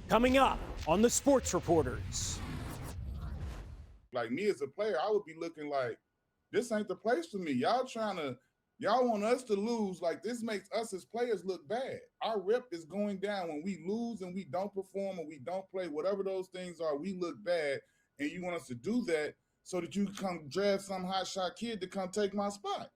Coming up on the Sports Reporters. Like me as a player, I would be looking like, this ain't the place for me. Y'all want us to lose. Like, this makes us as players look bad. Our rep is going down when we lose and we don't perform and we don't play, whatever those things are, we look bad. And you want us to do that so that you can come draft some hotshot kid to come take my spot.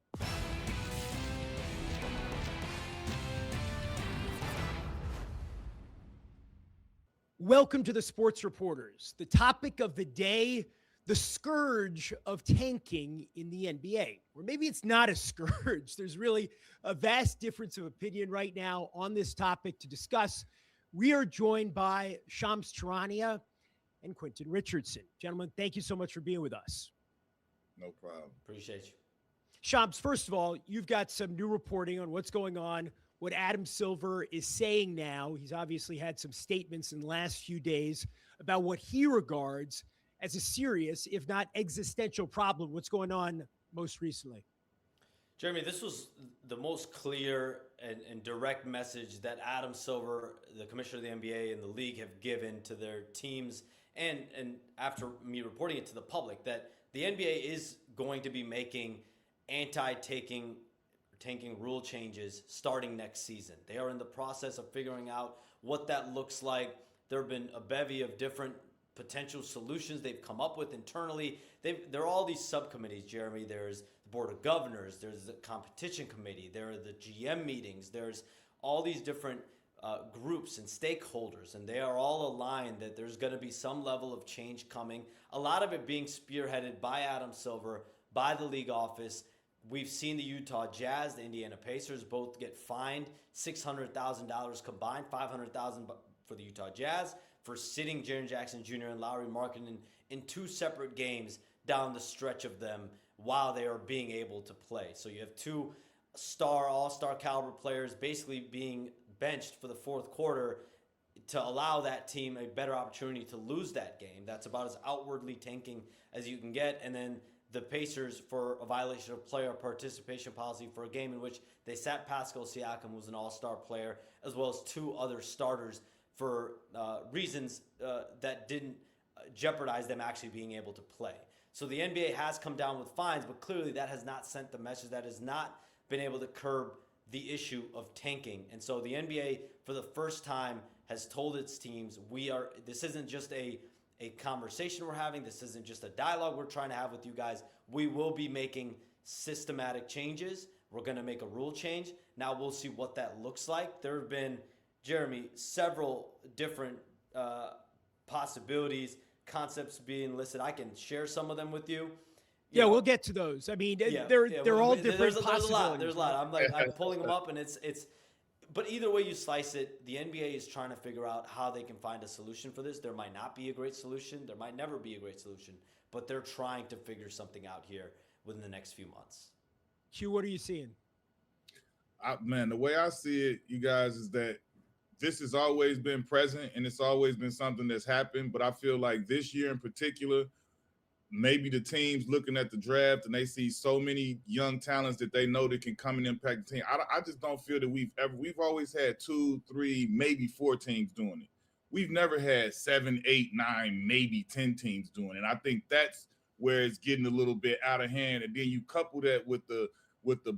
Welcome to the Sports Reporters. The topic of the day, the scourge of tanking in the NBA. Or maybe it's not a scourge. There's really a vast difference of opinion right now on this topic to discuss. We are joined by Schaap's Charania and Quentin Richardson. Gentlemen, thank you so much for being with us. No problem. Appreciate you. Schaap, first of all, you've got some new reporting on what's going on, what Adam Silver is saying now. He's obviously had some statements in the last few days about what he regards as a serious, if not existential problem. What's going on most recently? Jeremy, this was the most clear and direct message that Adam Silver, the commissioner of the NBA, and the league have given to their teams. And after me reporting it to the public, that the NBA is going to be making tanking rule changes starting next season. They are in the process of figuring out what that looks like. There have been a bevy of different potential solutions they've come up with internally. There are all these subcommittees, Jeremy. There's the Board of Governors. There's the Competition Committee. There are the GM meetings. There's all these different groups and stakeholders, and they are all aligned that there's going to be some level of change coming. A lot of it being spearheaded by Adam Silver, by the league office. We've seen the Utah Jazz, the Indiana Pacers both get fined $600,000 combined, $500,000 for the Utah Jazz for sitting Jaren Jackson Jr. and Lauri Markkanen in two separate games down the stretch of them while they are being able to play. So you have two all-star caliber players basically being benched for the fourth quarter to allow that team a better opportunity to lose that game. That's about as outwardly tanking as you can get. And then the Pacers for a violation of player participation policy for a game in which they sat Pascal Siakam, who was an all-star player, as well as two other starters for reasons that didn't jeopardize them actually being able to play. So the NBA has come down with fines, but clearly that has not sent the message. That has not been able to curb the issue of tanking. And so the NBA, for the first time, has told its teams, this isn't just a conversation we're having. This isn't just a dialogue we're trying to have with you guys. We will be making systematic changes. We're going to make a rule change. Now we'll see what that looks like. There have been, Jeremy, several different possibilities, concepts being listed. I can share some of them with you. Yeah, we'll get to those. I mean, they're all different possibilities. There's a lot. I'm pulling them up, and it's. But either way you slice it, the NBA is trying to figure out how they can find a solution for this. There might not be a great solution. There might never be a great solution. But they're trying to figure something out here within the next few months. Q, what are you seeing? Man, the way I see it, you guys, is that this has always been present and it's always been something that's happened. But I feel like this year in particular, maybe the team's looking at the draft and they see so many young talents that they know that can come and impact the team. I just don't feel that we've always had 2, 3, maybe 4 teams doing it. We've never had 7, 8, 9, maybe 10 teams doing it. And I think that's where it's getting a little bit out of hand. And then you couple that with the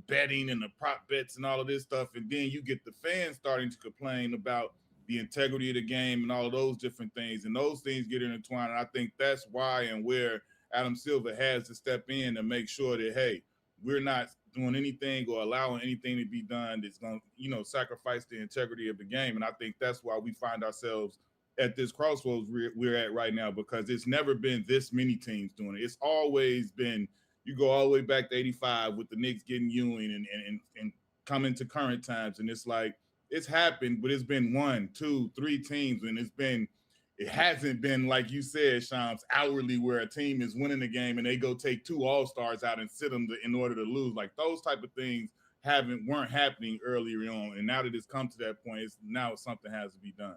betting and the prop bets and all of this stuff, and then you get the fans starting to complain about the integrity of the game and all of those different things. And those things get intertwined. And I think that's why and where Adam Silver has to step in and make sure that, hey, we're not doing anything or allowing anything to be done that's going to, sacrifice the integrity of the game. And I think that's why we find ourselves at this crossroads we're at right now, because it's never been this many teams doing it. It's always been, you go all the way back to 85 with the Knicks getting Ewing and coming to current times. And it's like, it's happened, but it's been 1, 2, 3 teams. And it hasn't been, like you said, Shams, outwardly where a team is winning the game and they go take 2 all-stars out and sit them in order to lose. Like, those type of things weren't happening earlier on. And now that it's come to that point, now something has to be done.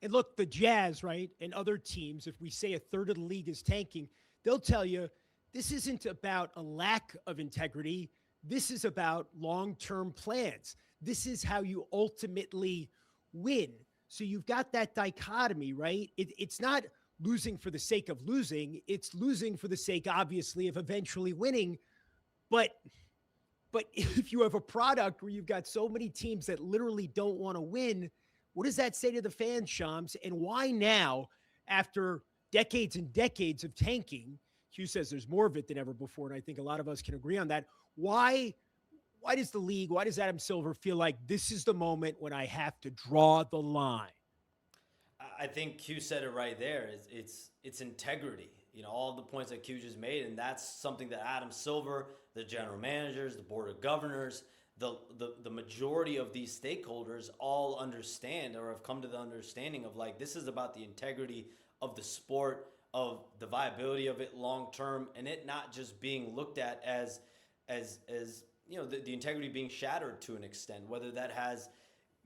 And look, the Jazz, right, and other teams, if we say a third of the league is tanking, they'll tell you this isn't about a lack of integrity. This is about long-term plans. This is how you ultimately win. So you've got that dichotomy, right? It's not losing for the sake of losing. It's losing for the sake, obviously, of eventually winning. But if you have a product where you've got so many teams that literally don't want to win, what does that say to the fans, Shams? And why now, after decades and decades of tanking, Hugh says there's more of it than ever before, and I think a lot of us can agree on that. Why does the league, why does Adam Silver feel like this is the moment when I have to draw the line? I think Q said it right there. It's integrity. All the points that Q just made, and that's something that Adam Silver, the general managers, the board of governors, the majority of these stakeholders all understand or have come to the understanding of, like, this is about the integrity of the sport, of the viability of it long term, and it not just being looked at as the integrity being shattered to an extent, whether that has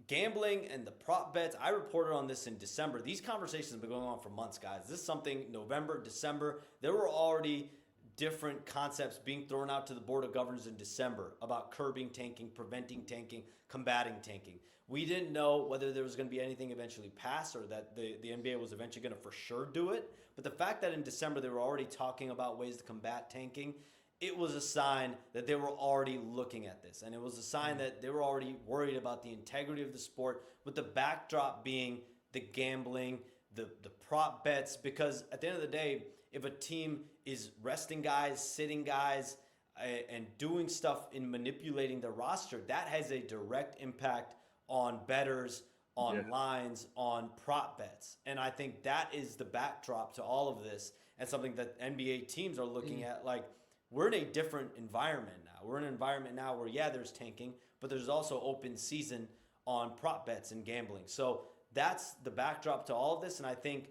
gambling and the prop bets. I reported on this in December. These conversations have been going on for months, guys. This is something November, December. There were already different concepts being thrown out to the board of governors in December about curbing tanking, preventing tanking, combating tanking. We didn't know whether there was going to be anything eventually passed or that the NBA was eventually going to for sure do it. But the fact that in December they were already talking about ways to combat tanking, it was a sign that they were already looking at this. And it was a sign that they were already worried about the integrity of the sport, with the backdrop being the gambling, the prop bets. Because at the end of the day, if a team is resting guys, sitting guys, and doing stuff in manipulating the roster, that has a direct impact on bettors, on lines, on prop bets. And I think that is the backdrop to all of this, and something that NBA teams are looking at. Like, we're in a different environment now. We're in an environment now where, there's tanking, but there's also open season on prop bets and gambling. So that's the backdrop to all of this. And I think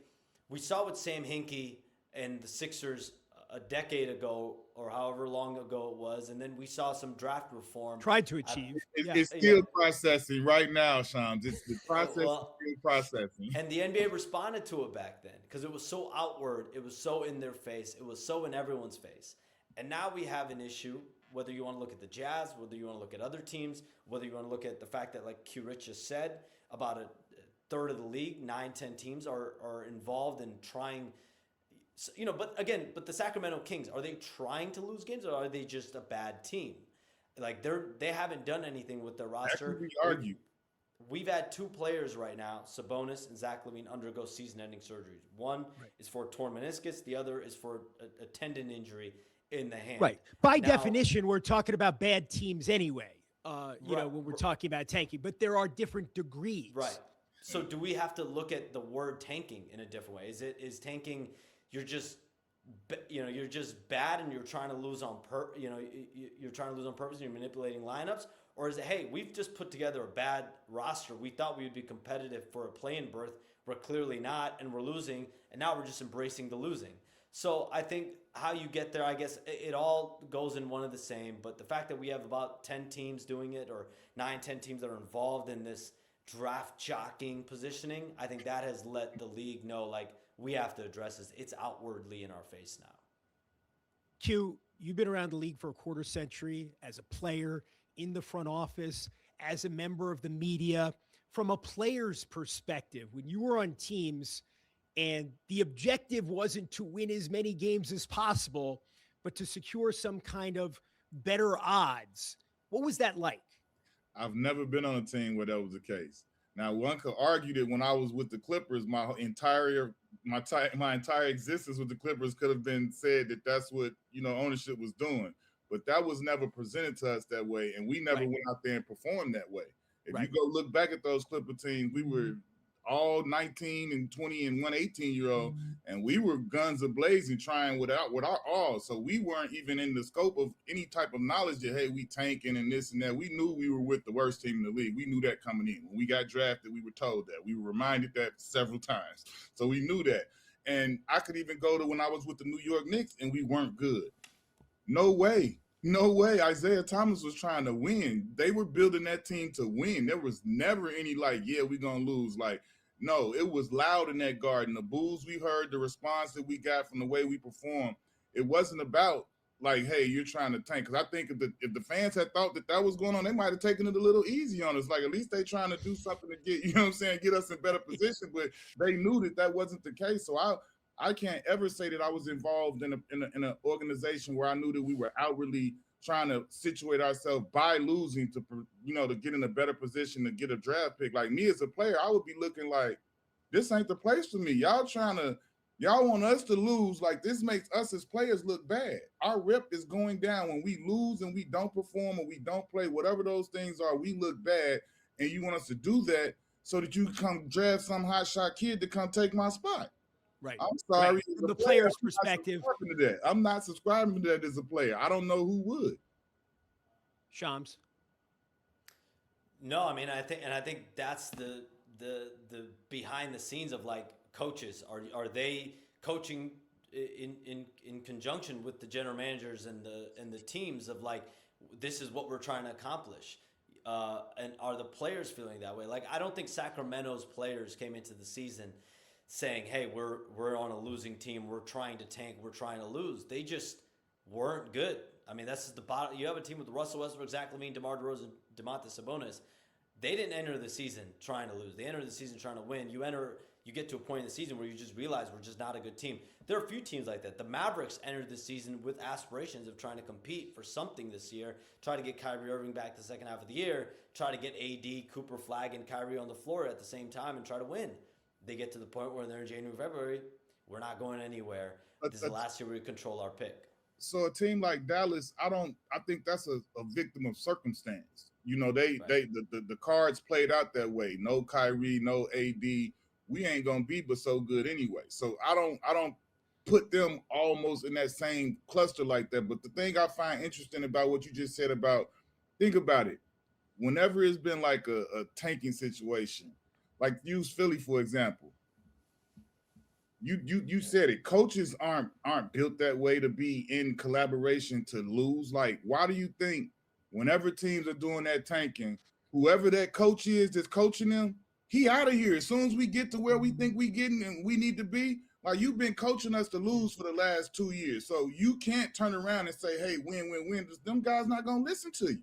we saw with Sam Hinkie and the Sixers a decade ago, or however long ago it was, and then we saw some draft reform. Tried to achieve. It's still processing right now, Shams. It's the process still processing. And the NBA responded to it back then because it was so outward, it was so in their face, it was so in everyone's face. And now we have an issue, whether you want to look at the Jazz, whether you want to look at other teams, whether you want to look at the fact that, like Q Rich just said, about a third of the league, 9-10 teams are involved in trying, but the Sacramento Kings, are they trying to lose games, or are they just a bad team? Like, they haven't done anything with their roster. That could be argued. We've had two players right now, Sabonis and Zach LaVine, undergo season-ending surgeries. One is for torn meniscus, the other is for a tendon injury in the hand. Right. By definition, we're talking about bad teams anyway, when we're talking about tanking, but there are different degrees. Right. So do we have to look at the word tanking in a different way? Is tanking, you're just bad and you're trying to lose on you're trying to lose on purpose and you're manipulating lineups? Or is it, hey, we've just put together a bad roster. We thought we would be competitive for a play-in berth. We're clearly not, and we're losing, and now we're just embracing the losing. So I think how you get there, I guess it all goes in one of the same. But the fact that we have about 10 teams doing it, or 9-10 teams that are involved in this draft jockeying positioning, I think that has let the league know, like, we have to address this. It's outwardly in our face now. Q, you've been around the league for a quarter century as a player, in the front office, as a member of the media. From a player's perspective, when you were on teams and the objective wasn't to win as many games as possible, but to secure some kind of better odds, what was that like? I've never been on a team where that was the case. Now, one could argue that when I was with the Clippers, my entire existence with the Clippers could have been said that that's what, ownership was doing. But that was never presented to us that way, and we never went out there and performed that way. If you go look back at those Clipper teams, we were all 19 and 20 and 18-year-old, and we were guns a-blazing, trying with our all. So we weren't even in the scope of any type of knowledge that, hey, we tanking and this and that. We knew we were with the worst team in the league. We knew that coming in. When we got drafted, we were told that. We were reminded that several times. So we knew that. And I could even go to when I was with the New York Knicks, and we weren't good. No way. Isaiah Thomas was trying to win. They were building that team to win. There was never any we're going to lose. No, it was loud in that garden. The boos we heard, the response that we got from the way we performed, it wasn't about like, hey, you're trying to tank. Because I think if the fans had thought that was going on, they might have taken it a little easy on us. Like, at least they trying to do something to get, you know what I'm saying, get us in better position. But they knew that wasn't the case. So I can't ever say that I was involved in an organization where I knew that we were outwardly trying to situate ourselves by losing to get in a better position to get a draft pick. Like, me as a player, I would be looking like, this ain't the place for me. Y'all want us to lose. Like, this makes us as players look bad. Our rep is going down when we lose and we don't perform or we don't play, whatever those things are, we look bad. And you want us to do that so that you can come draft some hotshot kid to come take my spot. Right. I'm sorry. Right. From the player's perspective. I'm not subscribing to that as a player. I don't know who would. Shams. No, I mean, I think that's the behind the scenes of, like, coaches. Are they coaching in conjunction with the general managers and the teams of, like, this is what we're trying to accomplish? And are the players feeling that way? Like, I don't think Sacramento's players came into the season saying, hey, we're on a losing team, we're trying to tank, we're trying to lose. They just weren't good. I mean, that's just the bottom. You have a team with Russell Westbrook, Zach LaVine, DeMar DeRozan, Domantas Sabonis. They didn't enter the season trying to lose. They entered the season trying to win. You get to a point in the season where you just realize we're just not a good team. There are a few teams like that. The Mavericks entered the season with aspirations of trying to compete for something this year, try to get Kyrie Irving back the second half of the year, try to get AD, Cooper Flag, and Kyrie on the floor at the same time and try to win. They get to the point where they're in January, February, we're not going anywhere. This is the last year we control our pick. So a team like Dallas, I think that's a victim of circumstance. You know, the cards played out that way. No Kyrie, no AD. We ain't gonna be but so good anyway. So I don't put them almost in that same cluster like that. But the thing I find interesting about what you just said about, think about it. Whenever it's been like a tanking situation, like use Philly for example. You said it. Coaches aren't built that way to be in collaboration to lose. Like, why do you think whenever teams are doing that tanking, whoever that coach is that's coaching them, he out of here as soon as we get to where we think we getting and we need to be? Like, you've been coaching us to lose for the last 2 years, so you can't turn around and say, "Hey, win." Them guys not gonna listen to you.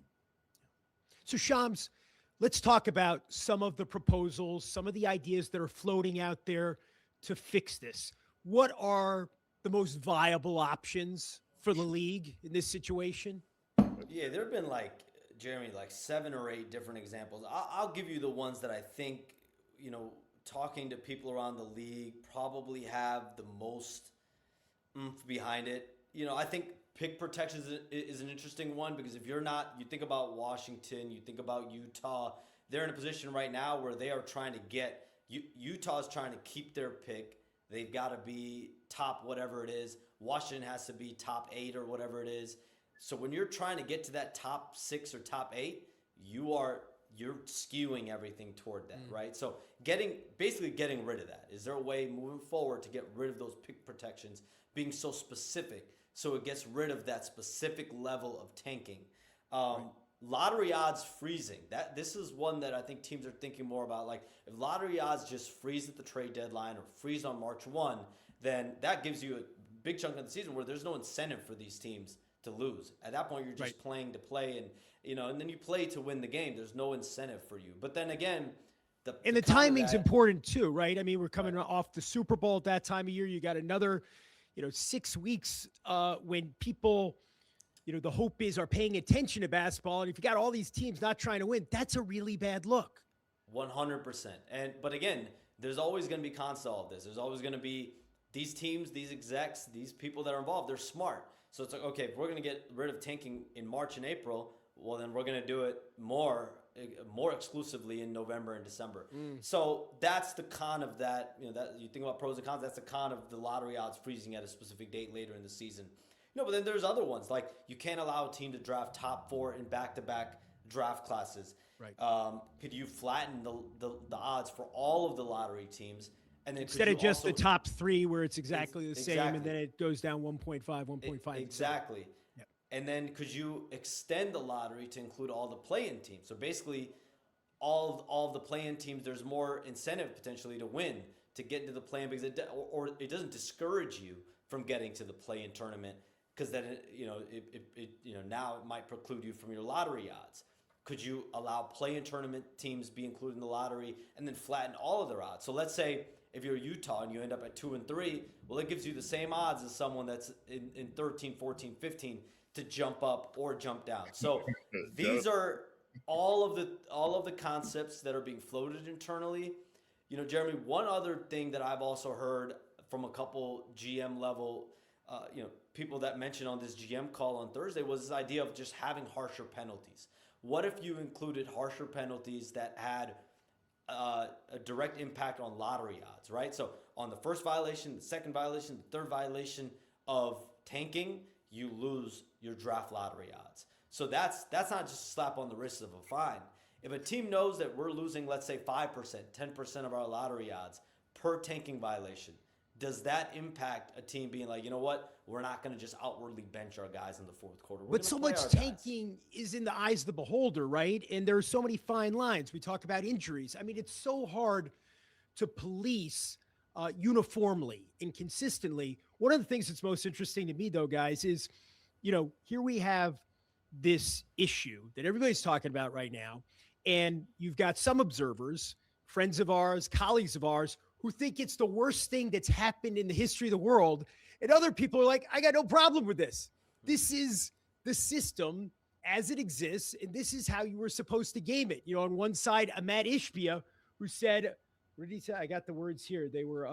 So, Shams, let's talk about some of the proposals, some of the ideas that are floating out there to fix this. What are the most viable options for the league in this situation? Yeah, there have been, like, Jeremy, like 7 or 8 different examples. I'll give you the ones that I think, talking to people around the league probably have the most oomph behind it. I think pick protection is an interesting one because if you think about Washington, you think about Utah, they're in a position right now where they are trying to get Utah's trying to keep their pick. They've got to be top whatever it is. Washington has to be top 8 or whatever it is. So when you're trying to get to that top 6 or top 8, you're skewing everything toward that, right? So basically getting rid of that. Is there a way moving forward to get rid of those pick protections being so specific so it gets rid of that specific level of tanking? Right. Lottery odds freezing. This is one that I think teams are thinking more about. Like, if lottery odds just freeze at the trade deadline or freeze on March 1, then that gives you a big chunk of the season where there's no incentive for these teams to lose. At that point, you're just playing to play, and then you play to win the game. There's no incentive for you. But then again, the timing's important too, right? I mean, we're coming off the Super Bowl at that time of year. You got another, 6 weeks when people, the hope are paying attention to basketball. And if you got all these teams not trying to win, that's a really bad look. 100%. But again, there's always going to be cons to all of this. There's always going to be these teams, these execs, these people that are involved. They're smart. So it's like, okay, if we're going to get rid of tanking in March and April, well, then we're going to do it more exclusively in November and December. So that's the con of that. That you think about pros and cons. That's the con of the lottery odds freezing at a specific date later in the season. But then there's other ones, like you can't allow a team to draft top 4 in back-to-back draft classes. Right. Could you flatten the odds for all of the lottery teams? And then instead of just the top 3 where it's exactly the same, and then it goes down 1.5, 1.5. Exactly. Yep. And then could you extend the lottery to include all the play-in teams? So basically, all of the play-in teams, there's more incentive potentially to win, to get into the play-in, because it doesn't discourage you from getting to the play-in tournament. because then now it might preclude you from your lottery odds. Could you allow play-in tournament teams be included in the lottery and then flatten all of their odds? So let's say if you're Utah and you end up at 2-3, well, it gives you the same odds as someone that's in 13, 14, 15 to jump up or jump down. So these are all of the concepts that are being floated internally. Jeremy, one other thing that I've also heard from a couple GM level, people that mentioned on this GM call on Thursday was this idea of just having harsher penalties. What if you included harsher penalties that had a direct impact on lottery odds, right? So on the first violation, the second violation, the third violation of tanking, you lose your draft lottery odds. So that's not just a slap on the wrist of a fine. If a team knows that we're losing, let's say 5%, 10% of our lottery odds per tanking violation, does that impact a team being like, you know what, we're not going to just outwardly bench our guys in the fourth quarter? But so much tanking is in the eyes of the beholder, right? And there are so many fine lines. We talk about injuries. I mean, it's so hard to police uniformly and consistently. One of the things that's most interesting to me, though, guys, is, here we have this issue that everybody's talking about right now. And you've got some observers, friends of ours, colleagues of ours, who think it's the worst thing that's happened in the history of the world. And other people are like, I got no problem with this. This is the system as it exists, and this is how you were supposed to game it. On one side, Ahmad Ishbia, who said, what did he say? I got the words here. They were,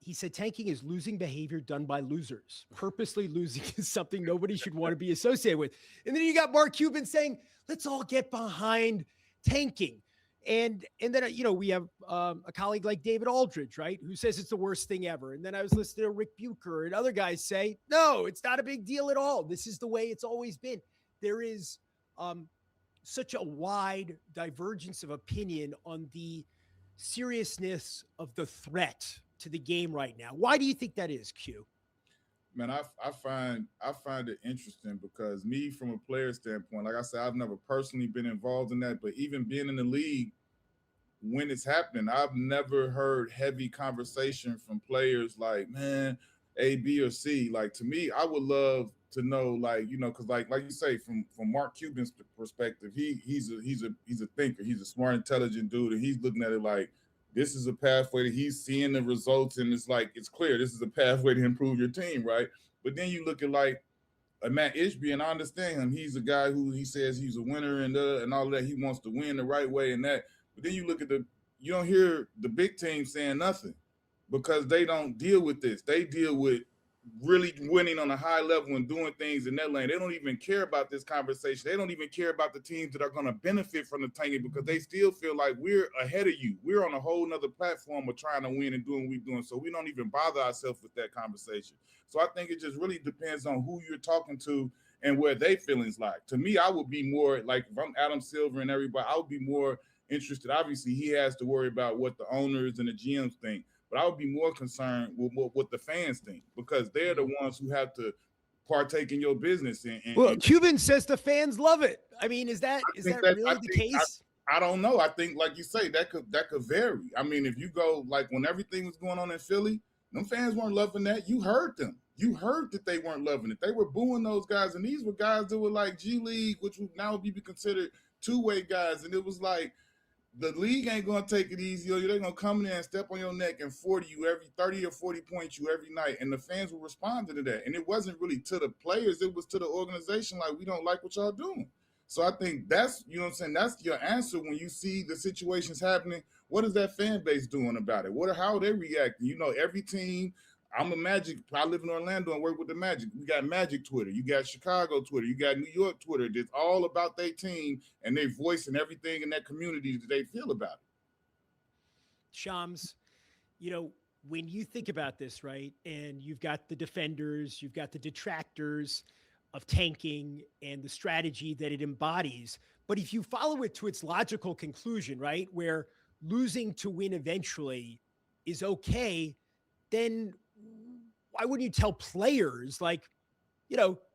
he said, tanking is losing behavior done by losers. Purposely losing is something nobody should want to be associated with. And then you got Mark Cuban saying, let's all get behind tanking. And then, we have a colleague like David Aldridge, right, who says it's the worst thing ever. And then I was listening to Rick Bucher and other guys say, no, it's not a big deal at all. This is the way it's always been. There is such a wide divergence of opinion on the seriousness of the threat to the game right now. Why do you think that is, Q? Man, I find it interesting because me, from a player standpoint, like I said, I've never personally been involved in that, but even being in the league, when it's happening, I've never heard heavy conversation from players like, man, A, B, or C. Like, to me, I would love to know, because like you say, from Mark Cuban's perspective, he's a thinker, he's a smart, intelligent dude, and he's looking at it like, this is a pathway that he's seeing the results, and it's clear this is a pathway to improve your team, right? But then you look at like Matt Ishby, and I understand him. He's a guy who he says he's a winner and all of that. He wants to win the right way and that. But then you look at you don't hear the big team saying nothing because they don't deal with this. They deal with really winning on a high level and doing things in that lane. They don't even care about this conversation. They don't even care about the teams that are going to benefit from the tanking because they still feel like we're ahead of you. We're on a whole nother platform of trying to win and doing what we're doing. So we don't even bother ourselves with that conversation. So I think it just really depends on who you're talking to and where they feelings like. To me, I would be more like, if I'm Adam Silver and everybody, I would be more interested. Obviously, he has to worry about what the owners and the GMs think. But I would be more concerned with what the fans think because they're the ones who have to partake in your business. Well, Cuban says the fans love it. I mean, is that really the case? I don't know. I think, like you say, that could vary. I mean, if you go like when everything was going on in Philly, them fans weren't loving that. You heard them. You heard that they weren't loving it. They were booing those guys, and these were guys that were like G League, which would now be considered two-way guys, and it was like, the league ain't going to take it easy. They're going to come in there and step on your neck and 40 you every 30 or 40 points you every night. And the fans will respond to that. And it wasn't really to the players. It was to the organization. Like, we don't like what y'all doing. So I think that's, you know what I'm saying? That's your answer when you see the situations happening. What is that fan base doing about it? How are they reacting? Every team, I'm a Magic. I live in Orlando and work with the Magic. We got Magic Twitter. You got Chicago Twitter. You got New York Twitter. It's all about their team and their voice and everything in that community that they feel about it. Shams, when you think about this, right, and you've got the defenders, you've got the detractors of tanking and the strategy that it embodies, but if you follow it to its logical conclusion, right, where losing to win eventually is okay, then why wouldn't you tell players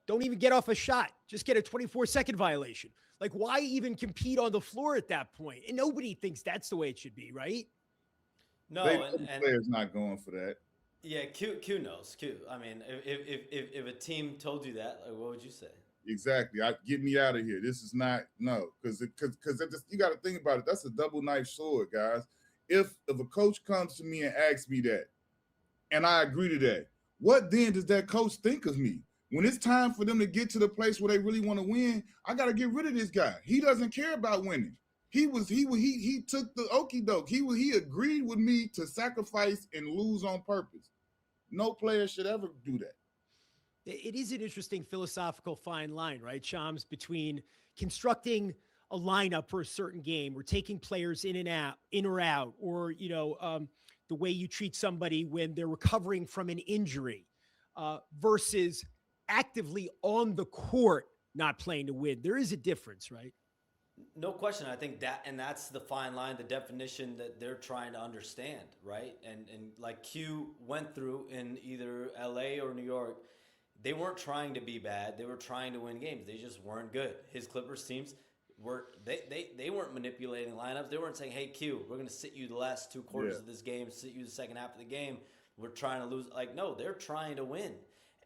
don't even get off a shot, just get a 24-second violation? Like, why even compete on the floor at that point? And nobody thinks that's the way it should be, right? No, the players not going for that. Yeah, Q knows. Q. I mean, if a team told you that, like, what would you say? Exactly. Get me out of here. This is not no, because you got to think about it. That's a double knife sword, guys. If a coach comes to me and asks me that, and I agree to that, what then does that coach think of me? When it's time for them to get to the place where they really want to win, I got to get rid of this guy. He doesn't care about winning. He took the okie doke. He agreed with me to sacrifice and lose on purpose. No player should ever do that. It is an interesting philosophical fine line, right, Shams, between constructing a lineup for a certain game or taking players in or out, or, the way you treat somebody when they're recovering from an injury versus actively on the court not playing to win. There is a difference, right? No question. I think that's the fine line, the definition that they're trying to understand, right? And like Q went through in either LA or New York, they weren't trying to be bad. They were trying to win games. They just weren't good. His Clippers teams they weren't manipulating lineups. They weren't saying, "Hey Q, we're going to sit you the last 2 quarters of this game, sit you the second half of the game. We're trying to lose." Like, no, they're trying to win.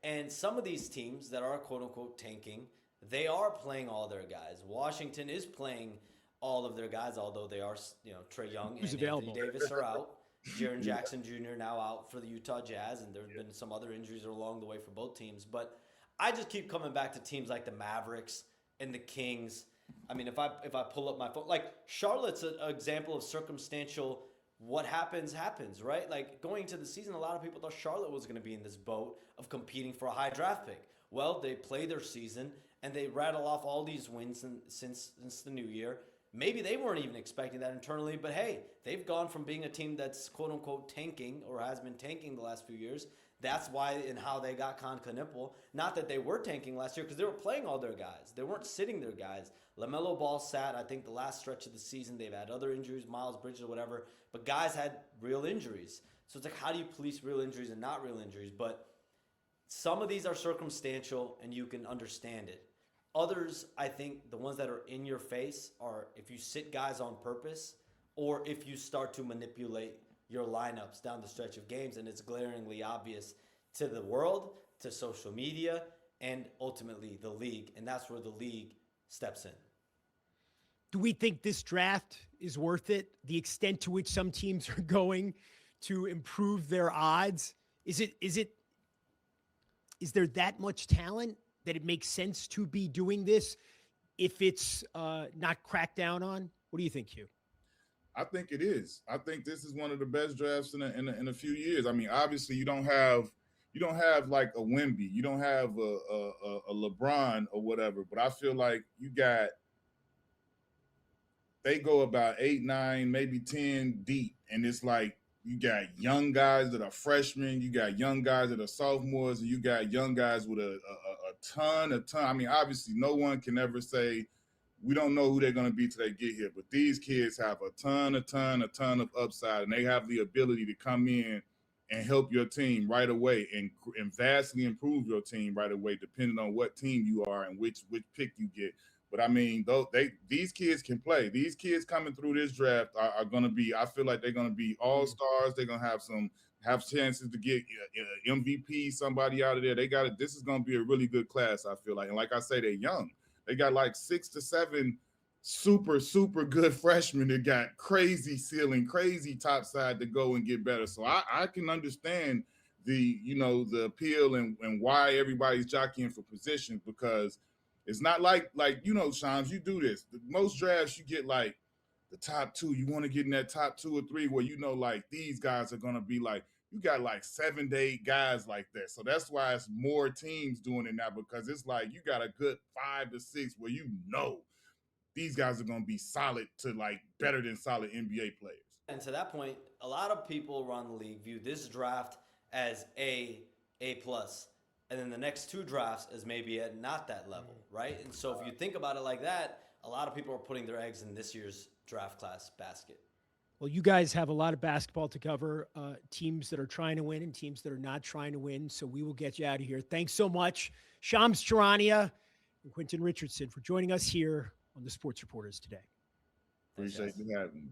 And some of these teams that are quote unquote tanking, they are playing all their guys. Washington is playing all of their guys, although they are, Trae Young and Anthony Davis are out. Jaren Jackson Jr. now out for the Utah Jazz, and there have been some other injuries along the way for both teams. But I just keep coming back to teams like the Mavericks and the Kings. I mean, if I pull up my phone, like Charlotte's an example of circumstantial. What happens, right? Like going into the season, a lot of people thought Charlotte was going to be in this boat of competing for a high draft pick. Well, they play their season and they rattle off all these wins since the new year. Maybe they weren't even expecting that internally, but hey, they've gone from being a team that's quote unquote tanking or has been tanking the last few years. That's why and how they got Conca-Nipple. Not that they were tanking last year because they were playing all their guys. They weren't sitting their guys. LaMelo Ball sat, I think, the last stretch of the season. They've had other injuries, Miles Bridges or whatever, but guys had real injuries. So it's like, how do you police real injuries and not real injuries? But some of these are circumstantial and you can understand it. Others, I think, the ones that are in your face are if you sit guys on purpose or if you start to manipulate your lineups down the stretch of games, and it's glaringly obvious to the world, to social media, and ultimately the league. And that's where the league steps in. Do we think this draft is worth it? The extent to which some teams are going to improve their odds? Is there that much talent that it makes sense to be doing this if it's not cracked down on? What do you think, Hugh? I think it is. I think this is one of the best drafts in a few years. I mean, obviously you don't have like a Wemby, you don't have a LeBron or whatever, but I feel like they go about 8, 9, maybe 10 deep, and it's like you got young guys that are freshmen, you got young guys that are sophomores, and you got young guys with a ton. I mean, obviously no one can ever say we don't know who they're going to be till they get here, but these kids have a ton of upside, and they have the ability to come in and help your team right away and vastly improve your team right away, depending on what team you are and which pick you get. But I mean, these kids can play. These kids coming through this draft are going to be, I feel like they're going to be all-stars. They're going to have chances to get MVP, somebody out of there. This is going to be a really good class, I feel like. And like I say, they're young. They got like 6 to 7 super good freshmen that got crazy ceiling, crazy top side to go and get better. So I can understand the appeal and why everybody's jockeying for positions, because it's not like Shams, you do this. Most drafts you get like the top 2. You want to get in that top 2 or 3 where like these guys are going to be like, you got like 7 to 8 guys like that. So that's why it's more teams doing it now, because it's like you got a good 5 to 6 where these guys are going to be solid to like better than solid NBA players. And to that point, a lot of people around the league view this draft as A+, and then the next 2 drafts as maybe at not that level, right? And so if you think about it like that, a lot of people are putting their eggs in this year's draft class basket. Well, you guys have a lot of basketball to cover, teams that are trying to win and teams that are not trying to win. So we will get you out of here. Thanks so much, Shams Charania and Quentin Richardson, for joining us here on the Sports Reporters today. Appreciate you having me.